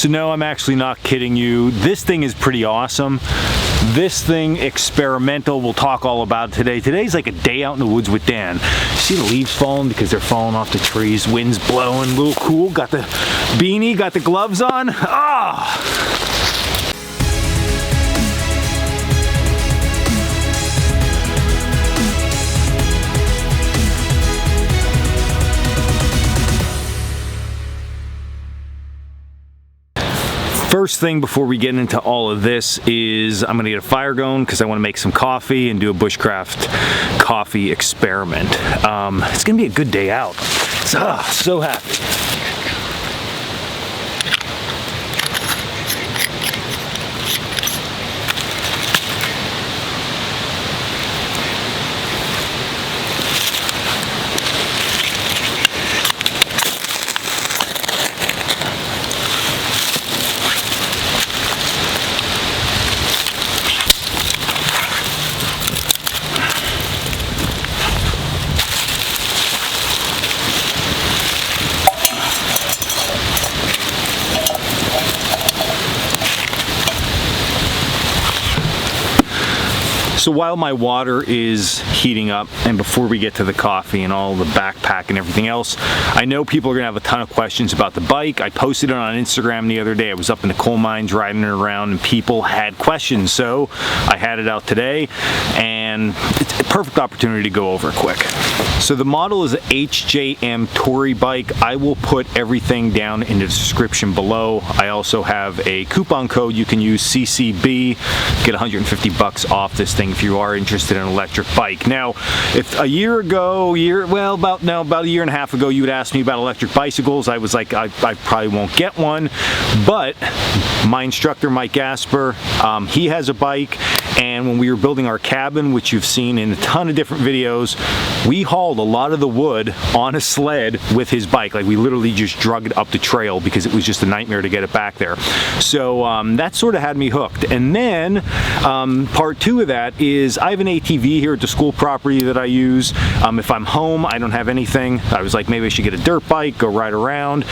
So no, I'm actually not kidding you. This thing is pretty awesome. This thing, experimental, we'll talk all about it today. Today's like a day out in the woods with Dan. See the leaves falling because they're falling off the trees, wind's blowing, a little cool. Got the beanie, got the gloves on. Ah! First thing before we get into all of this is I'm gonna get a fire going because I want to make some coffee and do a Bushcraft coffee experiment. It's gonna be a good day out. So happy. So while my water is heating up, and before we get to the coffee and all the backpack and everything else, I know people are gonna have a ton of questions about the bike. I posted it on Instagram the other day. I was up in the coal mines riding it around and people had questions. So I had it out today and it's a perfect opportunity to go over it quick. So the model is an HJM Touring bike. I will put everything down in the description below. I also have a coupon code you can use, CCB, get 150 bucks off this thing if you are interested in an electric bike. Now, if a year ago, about a year and a half ago, you would ask me about electric bicycles, I was like, I probably won't get one, but my instructor, Mike Gasper, he has a bike, and when we were building our cabin, which you've seen in a ton of different videos, we hauled a lot of the wood on a sled with his bike. Like, we literally just drug it up the trail because it was just a nightmare to get it back there. So that sort of had me hooked. And then part two of that is I have an ATV here at the school property that I use. If I'm home, I don't have anything. I was like, maybe I should get a dirt bike, go ride around.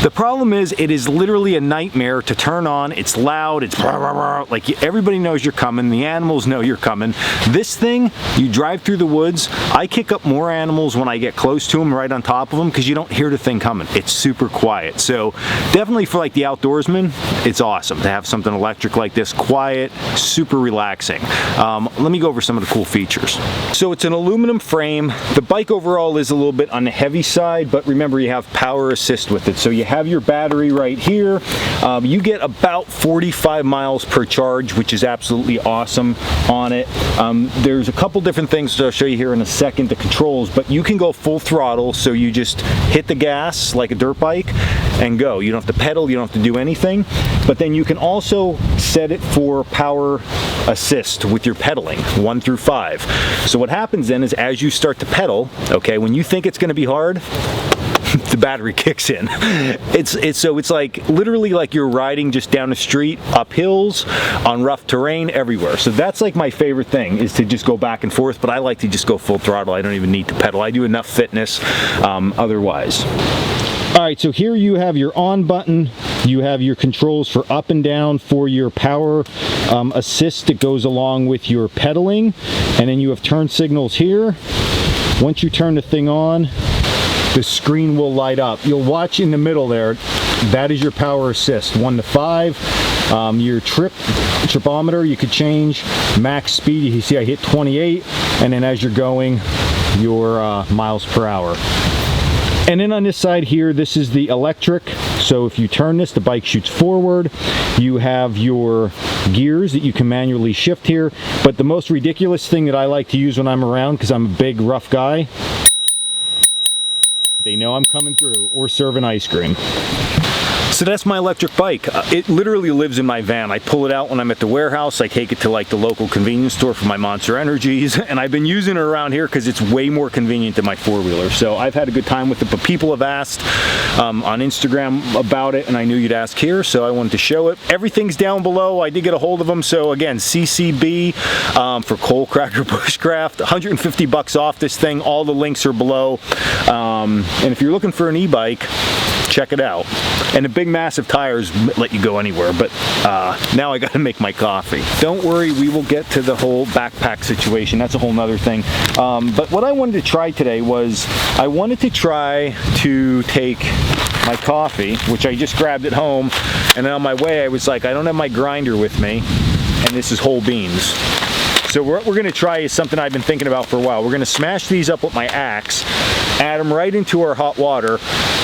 The problem is it is literally a nightmare to turn on. It's loud, it's rah, rah, rah. Like, everybody knows you're coming, the animals know you're coming. This thing, you drive through the woods, I kick up more animals when I get close to them, right on top of them, because you don't hear the thing coming. It's super quiet. So definitely for like the outdoorsman, it's awesome to have something electric like this, quiet, super relaxing. Let me go over some of the cool features. So it's an aluminum frame. The bike overall is a little bit on the heavy side, but remember you have power assist with it. So you have your battery right here. You get about 45 miles per charge, which is absolutely awesome on it. There's a couple different things that I'll show you here in a second, the controls, but you can go full throttle, so you just hit the gas like a dirt bike and go. You don't have to pedal, you don't have to do anything, but then you can also set it for power assist with your pedaling, 1 through 5. So what happens then is as you start to pedal, okay, when you think it's going to be hard, the battery kicks in. It's like literally like you're riding just down the street, up hills, on rough terrain, everywhere. So that's like my favorite thing, is to just go back and forth, but I like to just go full throttle. I don't even need to pedal. I do enough fitness otherwise. All right, so here you have your on button, you have your controls for up and down for your power assist that goes along with your pedaling, and then you have turn signals here. Once you turn the thing on, the screen will light up. You'll watch in the middle there, that is your power assist, 1 to 5. Your tripometer, you could change max speed. You see I hit 28, and then as you're going, your miles per hour. And then on this side here, this is the electric. So if you turn this, the bike shoots forward. You have your gears that you can manually shift here. But the most ridiculous thing that I like to use when I'm around, because I'm a big rough guy, they know I'm coming through, or serving ice cream. So that's my electric bike. It literally lives in my van. I pull it out when I'm at the warehouse. I take it to like the local convenience store for my Monster Energies, and I've been using it around here because it's way more convenient than my four-wheeler. So I've had a good time with it, but people have asked on Instagram about it, and I knew you'd ask here, so I wanted to show it. Everything's down below. I did get a hold of them. So again, CCB for Coalcracker Bushcraft, 150 bucks off this thing. All the links are below. And if you're looking for an e-bike, check it out. And the big massive tires let you go anywhere, but now I gotta make my coffee. Don't worry, we will get to the whole backpack situation. That's a whole nother thing. But what I wanted to try today was, I wanted to try to take my coffee, which I just grabbed at home, and then on my way I was like, I don't have my grinder with me, and this is whole beans. So what we're gonna try is something I've been thinking about for a while. We're gonna smash these up with my axe, add them right into our hot water,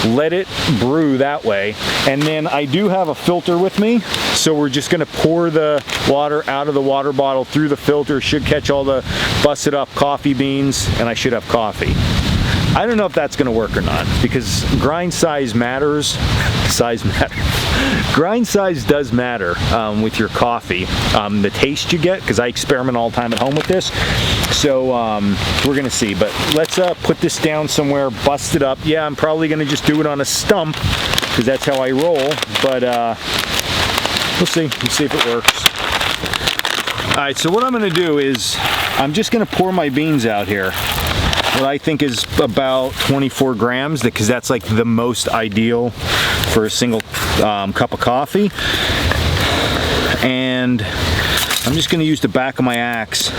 let it brew that way, and then I do have a filter with me, so we're just gonna pour the water out of the water bottle through the filter, should catch all the busted up coffee beans, and I should have coffee. I don't know if that's gonna work or not, because grind size matters. Grind size does matter with your coffee. The taste you get, because I experiment all the time at home with this. So we're gonna see, but let's put this down somewhere, bust it up. Yeah, I'm probably gonna just do it on a stump, because that's how I roll, but we'll see if it works. All right, so what I'm gonna do is, I'm just gonna pour my beans out here. What I think is about 24 grams, because that's like the most ideal for a single cup of coffee. And I'm just gonna use the back of my axe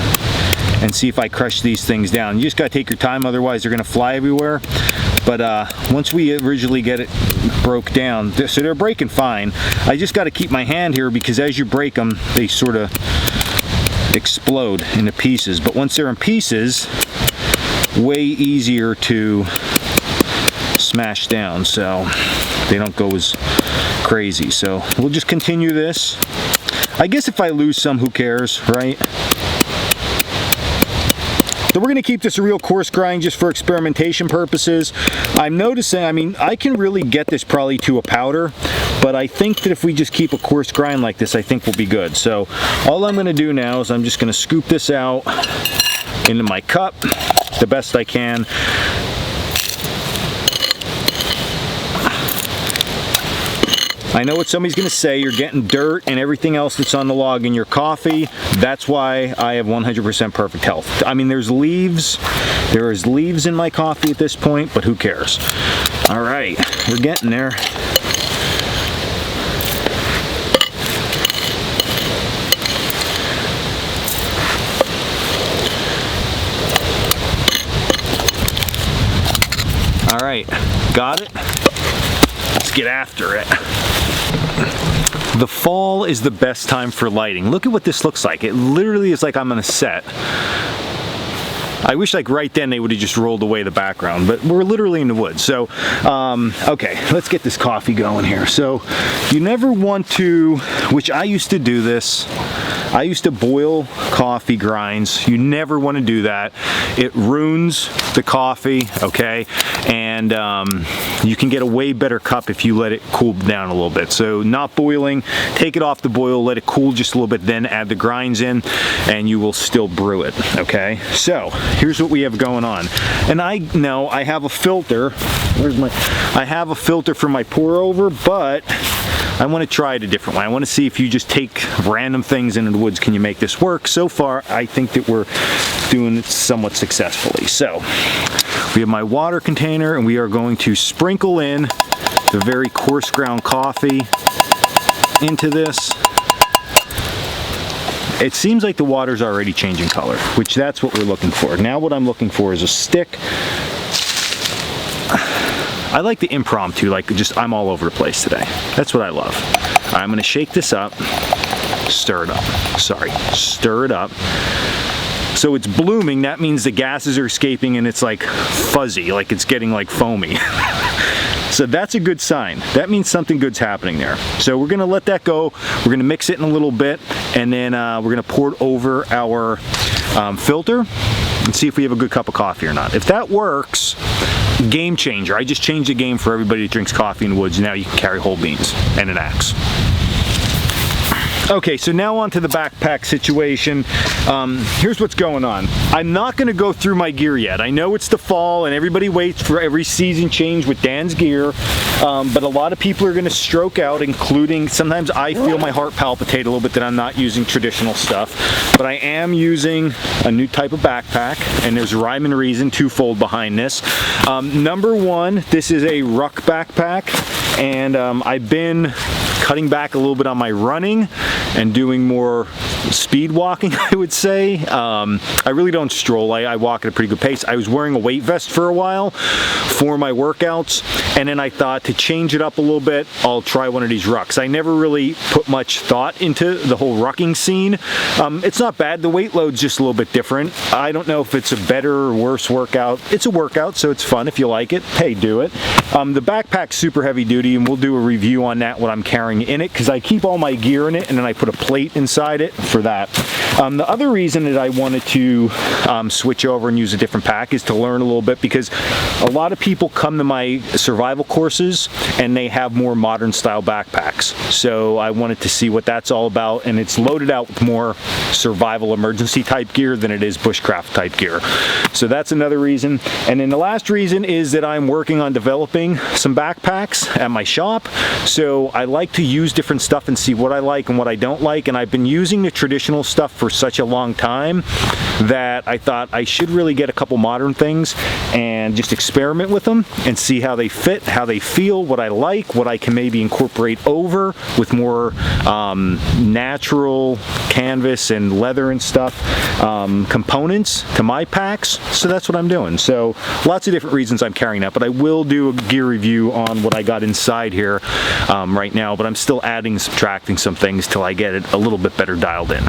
and see if I crush these things down. You just gotta take your time, otherwise they're gonna fly everywhere. But once we originally get it broke down, so they're breaking fine. I just gotta keep my hand here, because as you break them, they sort of explode into pieces. But once they're in pieces, way easier to smash down, so they don't go as crazy. So we'll just continue this. I guess if I lose some, who cares, right? So we're gonna keep this a real coarse grind just for experimentation purposes. I'm noticing, I mean, I can really get this probably to a powder, but I think that if we just keep a coarse grind like this, I think we'll be good. So all I'm gonna do now is I'm just gonna scoop this out into my cup the best I can. I know what somebody's gonna say, you're getting dirt and everything else that's on the log in your coffee. That's why I have 100% perfect health. I mean, there is leaves in my coffee at this point, but who cares? All right, we're getting there. All right, got it? Let's get after it. The fall is the best time for lighting. Look at what this looks like. It literally is like I'm on a set. I wish like right then they would have just rolled away the background, but we're literally in the woods. So, okay, let's get this coffee going here. So you never want to, which I used to do this, I used to boil coffee grinds. You never want to do that. It ruins the coffee, okay? And you can get a way better cup if you let it cool down a little bit. So not boiling, take it off the boil, let it cool just a little bit, then add the grinds in, and you will still brew it, okay? So here's what we have going on. And I know I have a filter. I have a filter for my pour over, but I want to try it a different way. I want to see if you just take random things into the woods, can you make this work? So far, I think that we're doing it somewhat successfully. So we have my water container, and we are going to sprinkle in the very coarse ground coffee into this. It seems like the water's already changing color, which that's what we're looking for. Now what I'm looking for is a stick. I like the impromptu, like just I'm all over the place today. That's what I love. All right, I'm gonna shake this up, stir it up. Sorry, stir it up. So it's blooming, that means the gases are escaping and it's like fuzzy, like it's getting like foamy. So that's a good sign. That means something good's happening there. So we're gonna let that go. We're gonna mix it in a little bit, and then we're gonna pour it over our filter and see if we have a good cup of coffee or not. If that works, game changer. I just changed the game for everybody that drinks coffee in the woods. Now you can carry whole beans and an axe. Okay, so now on to the backpack situation. Here's what's going on. I'm not gonna go through my gear yet. I know it's the fall and everybody waits for every season change with Dan's gear, but a lot of people are gonna stroke out, including, sometimes I feel my heart palpitate a little bit that I'm not using traditional stuff, but I am using a new type of backpack, and there's rhyme and reason twofold behind this. Number one, this is a ruck backpack, and I've been cutting back a little bit on my running and doing more speed walking, I would say. I really don't stroll. I walk at a pretty good pace. I was wearing a weight vest for a while for my workouts, and then I thought to change it up a little bit, I'll try one of these rucks. I never really put much thought into the whole rucking scene. It's not bad. The weight load's just a little bit different. I don't know if it's a better or worse workout. It's a workout, so it's fun. If you like it, hey, do it. The backpack's super heavy duty, and we'll do a review on that, what I'm carrying in it, because I keep all my gear in it, and then I put a plate inside it for that. The other reason that I wanted to switch over and use a different pack is to learn a little bit, because a lot of people come to my survival courses and they have more modern style backpacks. So I wanted to see what that's all about, and it's loaded out with more survival emergency type gear than it is bushcraft type gear. So that's another reason. And then the last reason is that I'm working on developing some backpacks at my shop. So I like to use different stuff and see what I like and what I don't like, and I've been using the traditional stuff for such a long time that I thought I should really get a couple modern things and just experiment with them and see how they fit, how they feel, what I like, what I can maybe incorporate over with more natural canvas and leather and stuff components to my packs. So that's what I'm doing. So lots of different reasons I'm carrying that, but I will do a gear review on what I got inside here right now, but I'm still adding and subtracting some things till I get it a little bit better dialed in.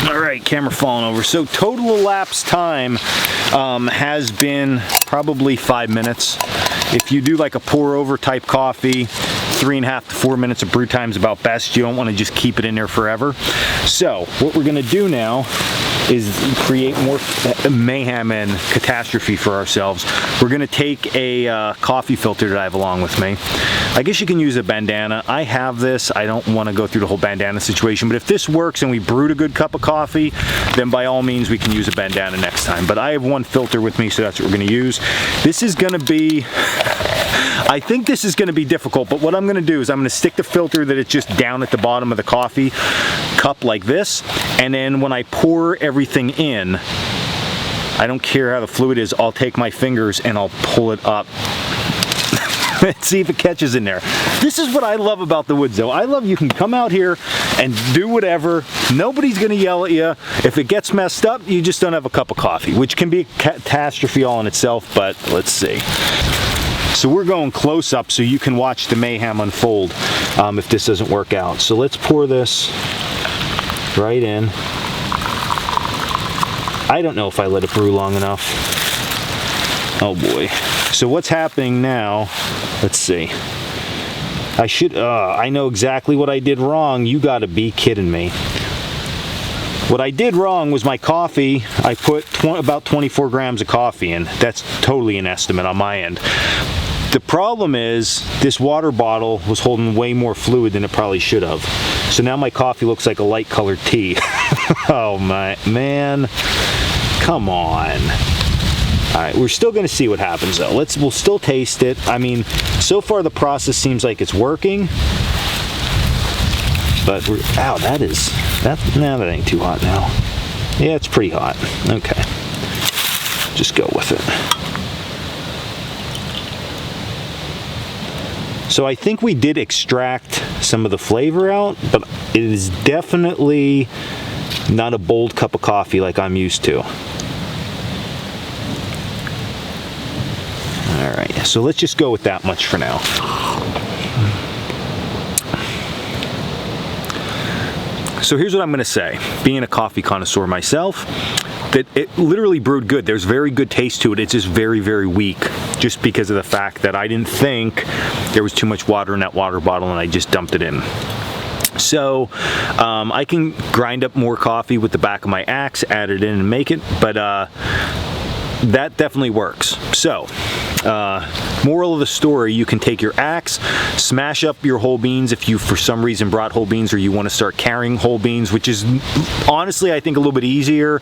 Alright, camera falling over. So total elapsed time has been probably 5 minutes. If you do like a pour over type coffee, 3.5 to 4 minutes of brew time is about best. You don't want to just keep it in there forever. So what we're going to do now is create more mayhem and catastrophe for ourselves. We're going to take a coffee filter that I have along with me. I guess you can use a bandana. I have this. I don't want to go through the whole bandana situation, but if this works and we brewed a good cup of coffee, then by all means we can use a bandana next time. But I have one filter with me, so that's what we're going to use. This is going to be, I think this is going to be difficult, but what I'm going to do is I'm going to stick the filter that it's just down at the bottom of the coffee cup like this, and then when I pour everything in, I don't care how the fluid is, I'll take my fingers and I'll pull it up. See if it catches in there. This is what I love about the woods though. I love you can come out here and do whatever. Nobody's gonna yell at you. If it gets messed up, you just don't have a cup of coffee, which can be a catastrophe all in itself, but let's see. So we're going close up so you can watch the mayhem unfold if this doesn't work out. So let's pour this right in. I don't know if I let it brew long enough. Oh boy. So what's happening now, let's see. I know exactly what I did wrong. You gotta be kidding me. What I did wrong was my coffee, I put about 24 grams of coffee in. That's totally an estimate on my end. The problem is this water bottle was holding way more fluid than it probably should have. So now my coffee looks like a light colored tea. Oh my, man, come on. All right, we're still gonna see what happens though. We'll still taste it. I mean, so far the process seems like it's working, but ow, that ain't too hot now. Yeah, it's pretty hot. Okay, just go with it. So I think we did extract some of the flavor out, but it is definitely not a bold cup of coffee like I'm used to. All right, so let's just go with that much for now. So here's what I'm gonna say. Being a coffee connoisseur myself, that it literally brewed good. There's very good taste to it. It's just very, very weak, just because of the fact that I didn't think there was too much water in that water bottle and I just dumped it in. So I can grind up more coffee with the back of my axe, add it in and make it, but that definitely works. So, moral of the story, you can take your axe, smash up your whole beans if you for some reason brought whole beans or you want to start carrying whole beans, which is honestly I think a little bit easier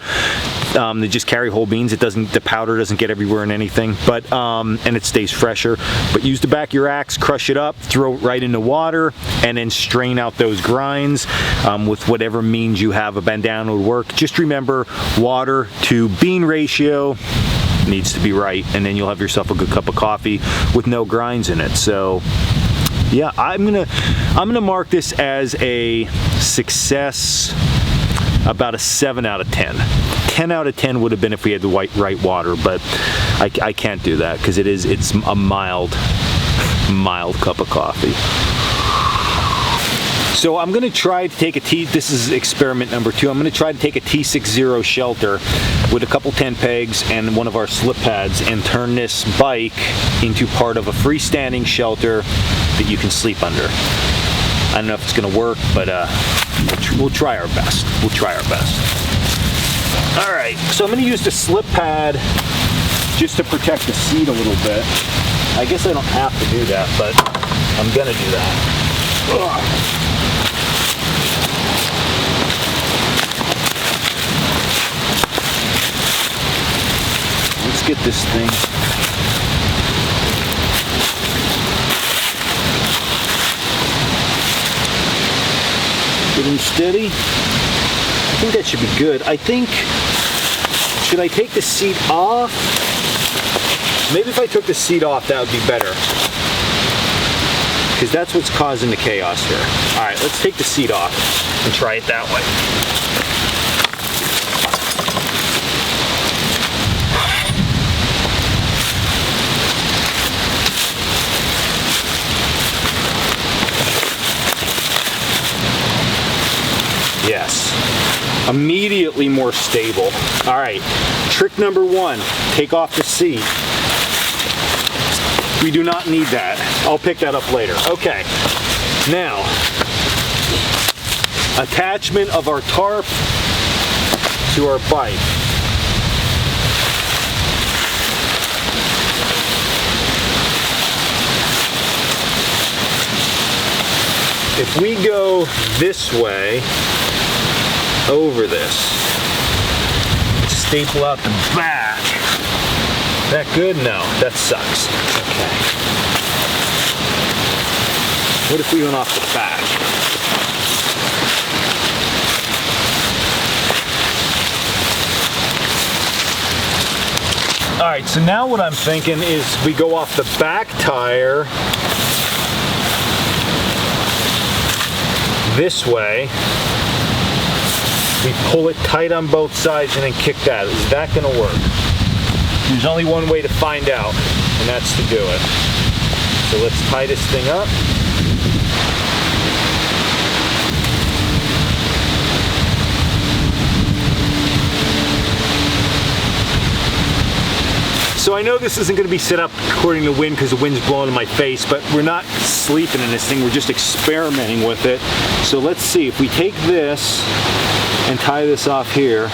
to just carry whole beans. It doesn't, the powder doesn't get everywhere in anything, but and it stays fresher. But use the back of your axe, crush it up, throw it right into water, and then strain out those grinds with whatever means you have. A bandana would work. Just remember, water to bean ratio needs to be right, and then you'll have yourself a good cup of coffee with no grinds in it. So yeah, I'm gonna mark this as a success, about a 7 out of 10. 10 out of 10 would have been if we had the right water, but I can't do that because it's a mild cup of coffee. So I'm gonna try to take this is experiment number 2. I'm gonna try to take a T60 shelter with a couple tent pegs and one of our slip pads and turn this bike into part of a freestanding shelter that you can sleep under. I don't know if it's gonna work, but we'll try our best. We'll try our best. All right, so I'm gonna use the slip pad just to protect the seat a little bit. I guess I don't have to do that, but I'm gonna do that. Ugh. Let's get this thing. Getting steady. I think that should be good. I think, should I take the seat off? Maybe if I took the seat off, that would be better. Because that's what's causing the chaos here. All right, let's take the seat off and try it that way. Yes, immediately more stable. All right, trick number 1, take off the seat. We do not need that. I'll pick that up later. Okay, now, attachment of our tarp to our bike. If we go this way, over this, staple out the back. That good? No, that sucks. Okay. What if we went off the back? All right, so now what I'm thinking is we go off the back tire this way. We pull it tight on both sides and then kick that. Is that gonna work? There's only one way to find out, and that's to do it. So let's tie this thing up. So I know this isn't gonna be set up according to wind because the wind's blowing in my face, but we're not sleeping in this thing, we're just experimenting with it. So let's see, if we take this and tie this off here,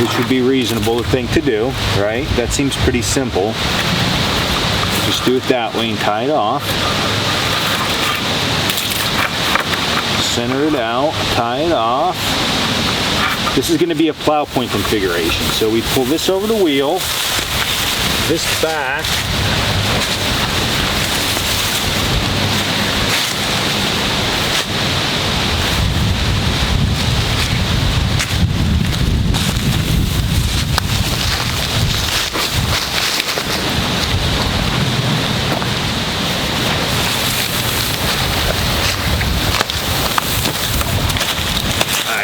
which would be reasonable thing to do, right? That seems pretty simple. Just do it that way and tie it off. Center it out, tie it off. This is going to be a plow point configuration. So we pull this over the wheel, this back,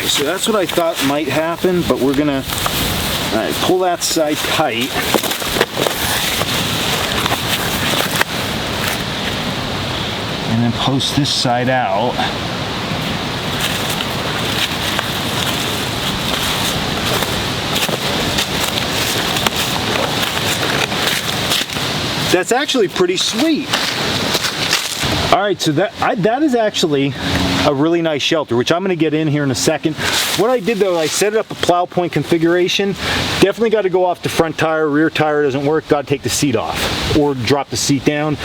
so that's what I thought might happen, but we're gonna pull that side tight. And then post this side out. That's actually pretty sweet. All right, so that is actually a really nice shelter, which I'm going to get in here in a second. What I did though, I set it up a plow point configuration. Definitely got to go off the front tire. Rear tire doesn't work. Got to take the seat off or drop the seat down.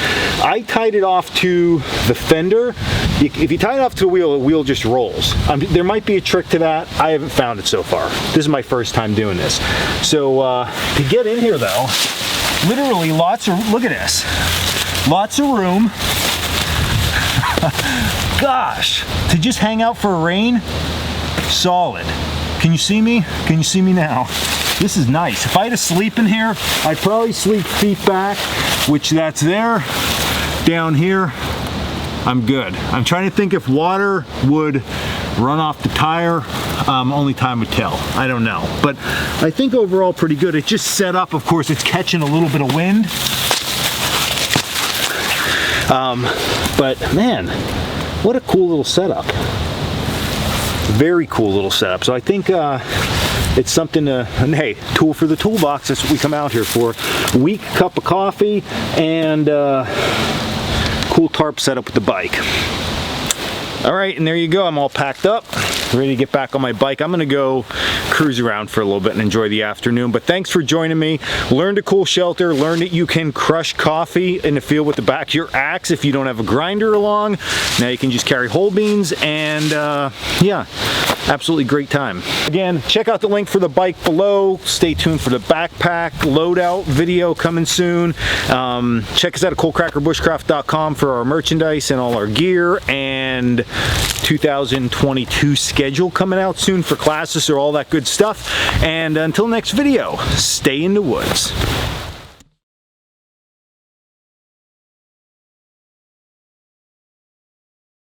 I tied it off to the fender. If you tie it off to the wheel just rolls. There might be a trick to that. I haven't found it so far. This is my first time doing this. So to get in here though, literally lots of, look at this. Lots of room. Gosh, to just hang out for a rain, solid. Can you see me? Can you see me now? This is nice. If I had to sleep in here, I'd probably sleep feet back, which that's there. Down here, I'm good. I'm trying to think if water would run off the tire. Only time would tell. I don't know. But I think overall pretty good. It's just set up, of course, it's catching a little bit of wind. But man, what a cool little setup. Very cool little setup. So I think it's something to, and hey, tool for the toolbox. That's what we come out here for. Weak cup of coffee and cool tarp setup with the bike. All right, and there you go. I'm all packed up, ready to get back on my bike. I'm gonna go cruise around for a little bit and enjoy the afternoon. But thanks for joining me. Learn to cool shelter, learn that you can crush coffee in the field with the back of your axe if you don't have a grinder along. Now you can just carry whole beans and yeah, absolutely great time. Again, check out the link for the bike below. Stay tuned for the backpack loadout video coming soon. Check us out at coalcrackerbushcraft.com for our merchandise and all our gear, and 2022 schedule coming out soon for classes or all that good stuff. And until next video, stay in the woods.